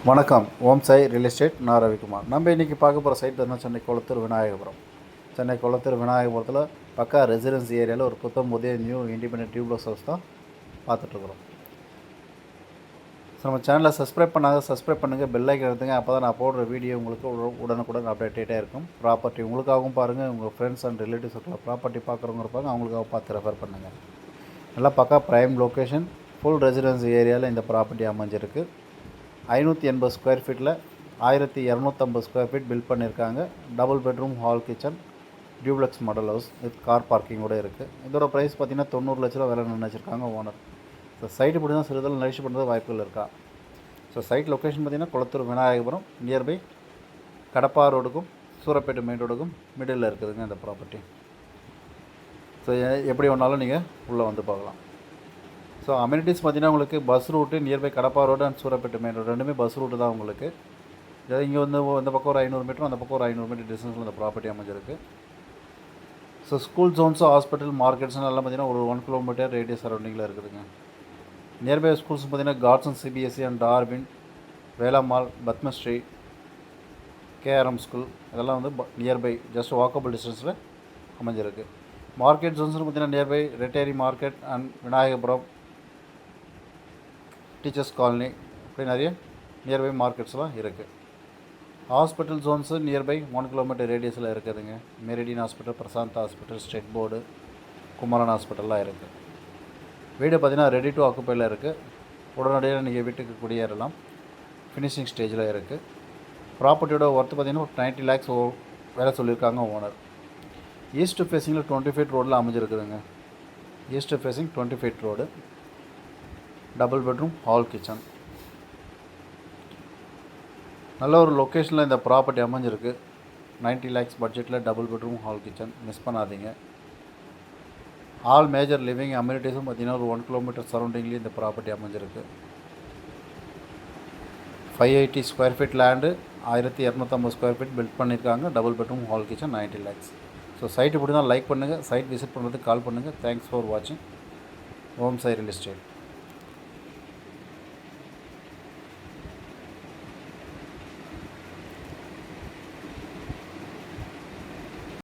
வணக்கம். ஓம் Sai real estate. நான் ரவிக்குமார். நம்ம இன்றைக்கி பார்க்க போகிற சைட் பார்த்தீங்கன்னா சென்னை கொளத்தூர் விநாயகபுரம். சென்னை கொளத்தூர் விநாயகபுரத்தில் பக்கா ரெசிடென்சி ஏரியாவில் ஒரு புதிய நியூ இண்டிபெண்டன்ட் டியூப்ளஸ் ஹவுஸ் தான் பார்த்துட்ருக்குறோம். ஸோ நம்ம சேனலை சப்ஸ்கிரைப் சப்ஸ்கிரைப் பண்ணுங்கள், பெல் ஐக்கன் எடுத்துங்க. அப்போ தான் நான் போடுற வீடியோ உங்களுக்கு உடனுக்குடன் அப்டேட்டாக இருக்கும். ப்ராப்பர்ட்டி உங்களுக்காகவும் பாருங்கள், உங்கள் ஃப்ரெண்ட்ஸ் அண்ட் ரிலேட்டிவ்ஸ் இருக்கலாம் ப்ராப்பர்ட்டி பார்க்குறவங்க இருப்பாங்க, அவங்களுக்காக பார்த்து ரெஃபர் பண்ணுங்கள். நல்லா பக்கா ப்ரைம் லொக்கேஷன், ஃபுல் ரெசிடென்சி ஏரியாவில் இந்த ப்ராப்பர்ட்டி அமைஞ்சிருக்கு. 580 ஸ்கொயர் ஃபீட்டில் 1250 ஸ்கொயர் ஃபீட் பில்ட் பண்ணியிருக்காங்க. Double bedroom, hall, kitchen, duplex model house with car பார்க்கிங்கோடு இருக்குது. இதோட ப்ரைஸ் பார்த்திங்கன்னா 90 லட்ச ரூபா விலை நிர்ணயிச்சிருக்காங்க ஓனர். ஸோ சைட்டு இப்படி தான் சிறிதளவு நரிஷ் பண்ணுறது வாய்ப்புகள் இருக்கா. ஸோ சைட் லொக்கேஷன் பார்த்திங்கன்னா கொளத்தூர் விநாயகபுரம், நியர்பை கடப்பா ரோடுக்கும் சூரப்பேட்டை மெயின் ரோடுக்கும் மிடில் இருக்குதுங்க இந்த ப்ராப்பர்ட்டி. ஸோ எப்படி வேணாலும் நீங்கள் உள்ளே வந்து பார்க்கலாம். ஸோ அம்யூனிட்டிஸ் பார்த்திங்கன்னா உங்களுக்கு bus route nearby Kadappa road and Surapet main road ரெண்டுமே பஸ் ரூட்டு தான் உங்களுக்கு. இங்கே வந்து இந்த பக்கம் ஒரு 500 மீட்டரும் அந்த பக்கம் ஒரு 500 மீட்டர் டிஸ்டன்ஸில் இந்த ப்ராப்பர்ட்டி அமைஞ்சிருக்கு. ஸோ ஸ்கூல் ஜோன்ஸும் ஹாஸ்பிட்டல் மார்க்கெட்ஸ்னு எல்லாம் பார்த்திங்கன்னா ஒரு 1 கிலோமீட்டர் ரேடியஸ் சரௌண்டிங்கில் இருக்குதுங்க. நியர்பை ஸ்கூல்ஸ் பார்த்திங்கன்னா காட்சன் CBSE and Darwin, Velammal, Padmashree, KRM school இதெல்லாம் வந்து நியர்பை ஜஸ்ட் வாக்கபிள் டிஸ்டன்ஸில் அமைஞ்சிருக்கு. மார்க்கெட் ஜோன்ஸ்னு பார்த்திங்கன்னா nearby Retteri market and Vinayakapuram, teachers colony, இப்படி நிறைய நியர்பை மார்க்கெட்ஸ்லாம் இருக்குது. ஹாஸ்பிட்டல் ஜோன்ஸு நியர்பை 1 கிலோமீட்டர் ரேடியஸில் இருக்குதுங்க. Meridian hospital, Prashanth hospital, state board, Kumaran ஹாஸ்பிட்டல்லாம் இருக்குது. வீடு பார்த்திங்கன்னா ரெடி டு ஆக்குப்பையில் இருக்குது. உடனடியாக நீங்கள் வீட்டுக்கு குடியேறலாம். ஃபினிஷிங் ஸ்டேஜில் இருக்குது. ப்ராப்பர்ட்டியோட ஒர்த்து பார்த்திங்கன்னா ஒரு 90 lakhs வேலை சொல்லியிருக்காங்க ஓனர். ஈஸ்ட் ஃபேஸிங்கில் 20 feet ரோடில் அமைஞ்சிருக்குதுங்க. East facing 20 feet road, double bedroom, hall, kitchen. நல்ல ஒரு லொக்கேஷனில் இந்த ப்ராப்பர்ட்டி அமைஞ்சிருக்கு. 90 lakhs பட்ஜெட்டில் double bedroom, hall, kitchen miss பண்ணாதீங்க. ஆல் மேஜர் லிவிங் அம்யூனிட்டிஸும் பார்த்திங்கன்னா ஒரு 1 கிலோமீட்டர் சரௌண்டிங்லேயும் இந்த ப்ராப்பர்ட்டி அமைஞ்சிருக்கு. 580 square feet land, 1250 square feet built பண்ணியிருக்காங்க. Double bedroom, hall, kitchen, 90 lakhs. So site இப்படி தான் லைக் பண்ணுங்கள். சைட் விசிட் பண்ணுறதுக்கு கால் பண்ணுங்கள். தேங்க்ஸ் ஃபார் வாட்சிங். ஓம் சாய் ரியல் எஸ்டேட்.